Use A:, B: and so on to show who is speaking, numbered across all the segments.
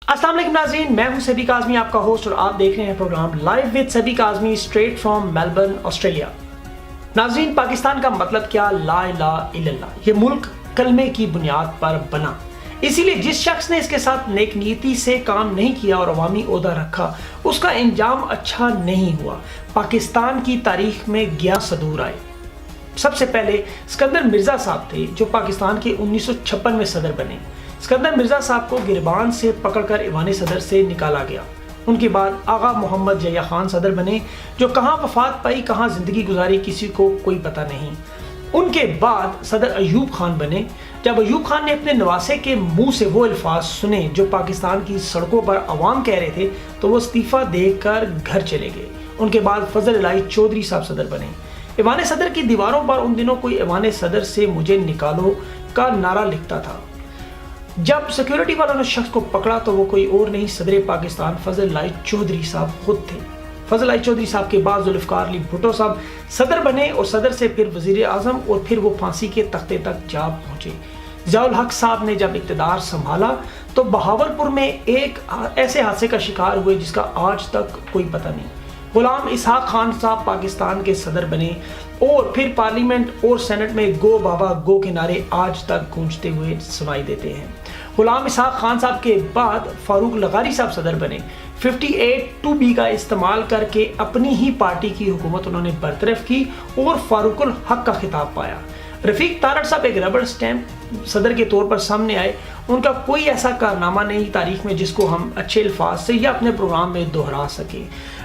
A: अस्सलाम वालेकुम नाज़रीन, मैं हूं सबी काज़मी, आपका होस्ट, और आप देख रहे हैं प्रोग्राम लाइव विद सबी Kazmi straight from Melbourne, Australia. नाज़रीन, पाकिस्तान का मतलब क्या? ला इलाहा इल्लल्लाह। ये मुल्क कलमे की बुनियाद पर बना, इसीलिए जिस शख्स ने इसके साथ नेक नीति से काम नहीं किया और अवामी ओहदा रखा, उसका इंजाम अच्छा नहीं हुआ। पाकिस्तान की तारीख में 11 सदूर आए। सबसे पहले सिकंदर मिर्ज़ा साहब थे, जो पाकिस्तान के 1956 में सदर बने। सिकंदर मिर्ज़ा साहब को गिरबान से पकड़कर ईवान सदर से निकाला गया। उनके बाद आगा मोहम्मद जया खान सदर बने, जो कहाँ वफात पाई, कहाँ ज़िंदगी गुजारी, किसी को कोई पता नहीं। उनके बाद सदर अयूब खान बने। जब अयूब खान ने अपने नवासे के मुंह से वो अल्फाज सुने जो पाकिस्तान की सड़कों पर अवाम कह रहे थे, तो वो इस्तीफ़ा देकर घर चले गए। उनके बाद फजल इलाही चौधरी साहब सदर बने। ईवान सदर की दीवारों पर उन दिनों कोई ईवान सदर से मुझे निकालो का नारा लिखता था। जब सिक्योरिटी वालों ने शख्स को पकड़ा तो वो कोई और नहीं, सदर पाकिस्तान फजल इलाही चौधरी साहब खुद थे। फजल इलाही चौधरी साहब के बाद जुल्फ़िकार अली भुट्टो साहब सदर बने, और सदर से फिर वज़ीर आज़म, और फिर वो फांसी के तख्ते तक जा पहुंचे। ज़ियाउल हक साहब ने जब इक़्तिदार संभाला तो बहावलपुर में एक ऐसे हादसे का शिकार हुए जिसका आज तक कोई पता नहीं। गुलाम इसहाक खान साहब पाकिस्तान के सदर बने, और फिर पार्लियामेंट और सेनेट में गो बाबा गो के नारे आज तक गूंजते हुए सुनाई देते हैं। गुलाम इसहाक खान साहब के बाद फारूक लगारी साहब सदर बने। 58(2)B का इस्तेमाल करके अपनी ही पार्टी की हुकूमत उन्होंने बरतरफ की और फारूकुल हक का खिताब पाया। रफीक तारड़ साहब एक रबड़ स्टैम्प सदर के तौर पर सामने आए। उनका कोई ऐसा कारनामा नहीं तारीख में जिसको हम अच्छे अल्फाज से या अपने प्रोग्राम में दोहरा सके।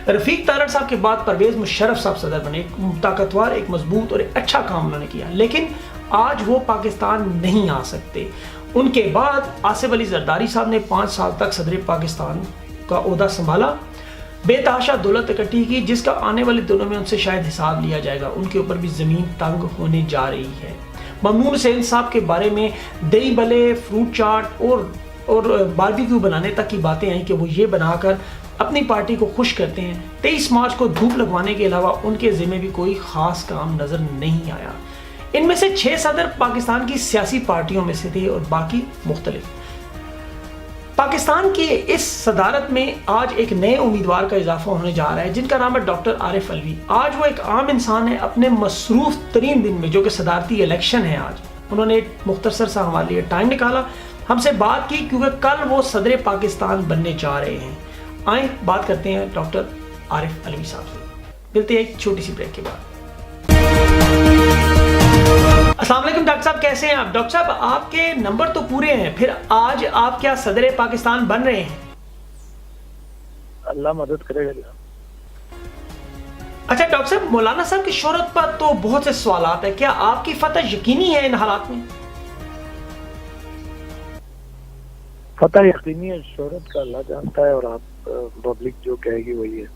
A: रफीक तारड़ साहब के बाद परवेज़ मुशर्रफ साहब सदर बने। एक ताकतवर, एक मजबूत और एक अच्छा काम उन्होंने किया, लेकिन आज वो पाकिस्तान नहीं आ सकते। उनके बाद आसिफ अली जरदारी साहब ने 5 साल तक सदर पाकिस्तान का ओहदा संभाला, बेतहाशा दौलत इकट्ठी की, जिसका आने वाले दिनों में उनसे शायद हिसाब लिया जाएगा। उनके ऊपर भी ज़मीन तंग होने जा रही है। ममनून हुसैन साहब के बारे में दही भले, फ्रूट चाट और बारबेक्यू बनाने तक की बातें आई कि वो ये बनाकर अपनी पार्टी को खुश करते हैं। 23 मार्च को धूप लगवाने के अलावा उनके ज़िम्मे भी कोई ख़ास काम नज़र नहीं आया। इनमें से 6 सदर पाकिस्तान की सियासी पार्टियों में से थे और बाकी मुख्तलिफ। पाकिस्तान की इस सदारत में आज एक नए उम्मीदवार का इजाफा होने जा रहा है, जिनका नाम है डॉक्टर आरिफ अलवी। आज वो एक आम इंसान है, अपने मसरूफ तरीन दिन में, जो कि सदारती इलेक्शन है, आज उन्होंने मुख्तसर सा हमारे लिए टाइम निकाला, हमसे बात की, क्योंकि कल वो सदर पाकिस्तान बनने जा रहे हैं। आए बात करते हैं डॉक्टर आरिफ अलवी साहब से। मिलते हैं एक छोटी सी ब्रेक के बाद। अस्सलाम वालेकुम डॉक्टर साहब, कैसे हैं आप? डॉक्टर साहब, आपके नंबर तो पूरे हैं, फिर आज आप क्या सदर पाकिस्तान बन रहे हैं?
B: अल्लाह मदद करेगा।
A: अच्छा डॉक्टर साहब, मौलाना साहब की शोहरत पर तो बहुत से सवालात है, क्या आपकी फतह यकीनी है इन हालात में?
B: फतह यकीनी है, शोहरत का अल्लाह जानता है, और आप पब्लिक जो कहेगी वही है।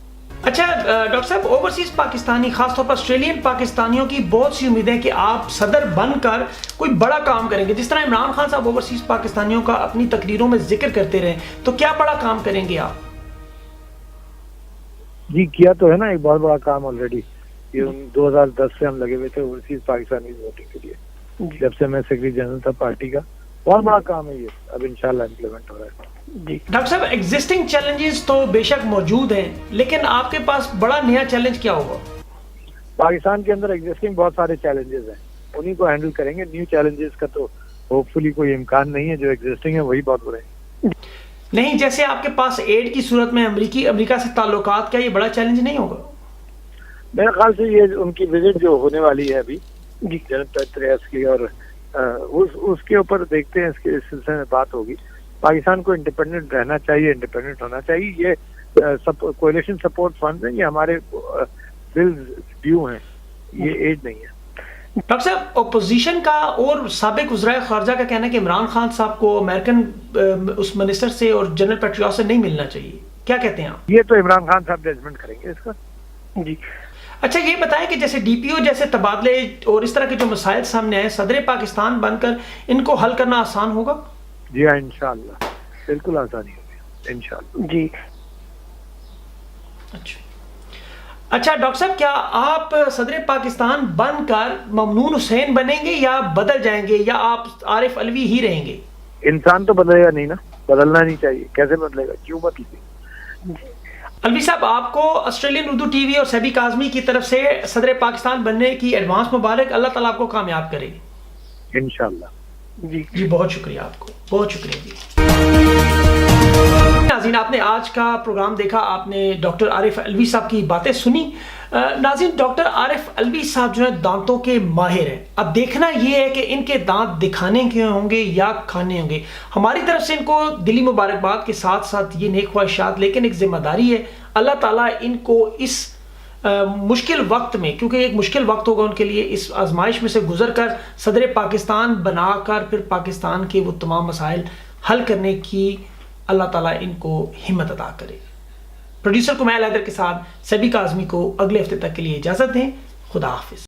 A: अच्छा डॉक्टर साहब, ओवरसीज पाकिस्तानी, खासतौर पर ऑस्ट्रेलियन पाकिस्तानियों की बहुत सी उम्मीदें कि आप सदर बनकर कोई बड़ा काम करेंगे। जिस तरह इमरान खान साहब ओवरसीज पाकिस्तानियों का अपनी तकरीरों में जिक्र करते रहे, तो क्या बड़ा काम करेंगे आप?
B: जी किया तो है ना, एक बहुत बड़ा काम ऑलरेडी। ये 2010 से हम लगे हुए थे ओवरसीज पाकिस्तानी वोटिंग के लिए, जब से मैं सेक्रेटरी जनरल था पार्टी का। बहुत बड़ा काम है ये, अब इंशाल्लाह इम्प्लीमेंट हो रहा है।
A: जी डॉक्टर साहब, एग्जिस्टिंग चैलेंजेस तो बेशक मौजूद हैं, लेकिन आपके पास बड़ा नया चैलेंज क्या होगा?
B: पाकिस्तान के अंदर एग्जिस्टिंग बहुत सारे चैलेंजेस हैं, उन्हीं को हैंडल करेंगे। न्यू चैलेंजेस का तो होपफुली कोई इम्कान नहीं है। जो एग्जिस्टिंग है वही बहुत बुरे हैं।
A: नहीं, जैसे आपके पास एड की सूरत में अमेरिका से ताल्लुकात, क्या ये बड़ा चैलेंज नहीं होगा?
B: मेरे ख्याल से ये उनकी विजिट जो होने वाली है अभी जनरल पेट्रियस की, और उसके ऊपर देखते हैं, इसके सिलसिले में बात होगी। पाकिस्तान को इंडिपेंडेंट रहना चाहिए, इंडिपेंडेंट होना चाहिए। ये कोएलिशन सपोर्ट फंड है, ये हमारे बिल्स ड्यू हैं, ये एड नहीं है।
A: डॉक्टर साहब, अपोजिशन का और साबिक वज़ीर ख़ारजा का कहना है कि इमरान खान साहब को अमेरिकन उस मिनिस्टर से और जनरल पेट्रियस से नहीं मिलना चाहिए, क्या कहते हैं आप?
B: ये तो इमरान खान साहब जजमेंट करेंगे इसका।
A: जी अच्छा, ये बताएं कि जैसे DPO जैसे तबादले और इस तरह के जो मसाइल सामने आए, सदर पाकिस्तान बनकर इनको हल करना आसान होगा?
B: जी हाँ, इंशाअल्लाह बिल्कुल आसानी होगी इंशाअल्लाह।
A: जी अच्छा डॉक्टर साहब, क्या आप सदर पाकिस्तान बनकर ममनून हुसैन बनेंगे या बदल जाएंगे, या आप आरिफ अलवी ही रहेंगे?
B: इंसान तो बदलेगा नहीं ना। بدلنا نہیں چاہیے. کیسے بدلے گا؟ کیوں بدلے؟
A: الوی صاحب، آپ کو آسٹریلین اردو ٹی وی اور سبی کاظمی کی طرف سے صدر پاکستان بننے کی ایڈوانس مبارک. اللہ تعالیٰ آپ کو کامیاب کرے.
B: انشاءاللہ.
A: جی بہت شکریہ آپ کو، بہت شکریہ جی. ناظرین، آپ نے آج کا پروگرام دیکھا، آپ نے ڈاکٹر عارف الوی صاحب کی باتیں سنی. ناظرین، ڈاکٹر عارف الوی صاحب جو ہے دانتوں کے ماہر ہیں. اب دیکھنا یہ ہے کہ ان کے دانت دکھانے کے ہوں گے یا کھانے ہوں گے. ہماری طرف سے ان کو دلی مبارکباد کے ساتھ ساتھ یہ نیک خواہشات، لیکن ایک ذمہ داری ہے. اللہ تعالیٰ ان کو اس مشکل وقت میں، کیونکہ ایک مشکل وقت ہوگا ان کے لیے، اس آزمائش میں سے گزر کر صدر پاکستان بنا کر پھر پاکستان کے وہ تمام مسائل حل کرنے کی اللہ تعالیٰ ان کو ہمت عطا کرے. پروڈیوسر کمیل حیدر کے ساتھ سبی کاظمی کو اگلے ہفتے تک کے لیے اجازت دیں. خدا حافظ.